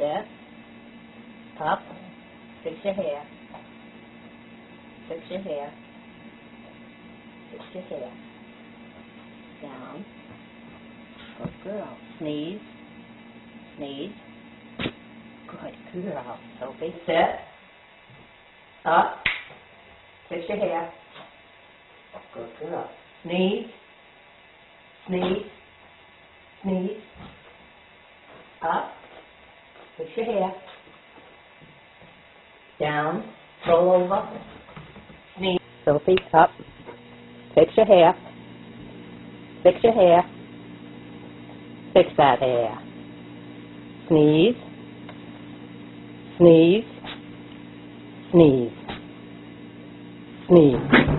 Sit. Up. Fix your hair. Fix your hair. Fix your hair. Down. Good girl. Sneeze. Sneeze. Good girl. Sophie, sit. Up. Fix your hair. Good girl. Sneeze. Sneeze. Sneeze. Up. Fix your hair. Down. Roll over. Sneeze. Sophie, up. Fix your hair. Fix your hair. Fix that hair. Sneeze. Sneeze. Sneeze. Sneeze.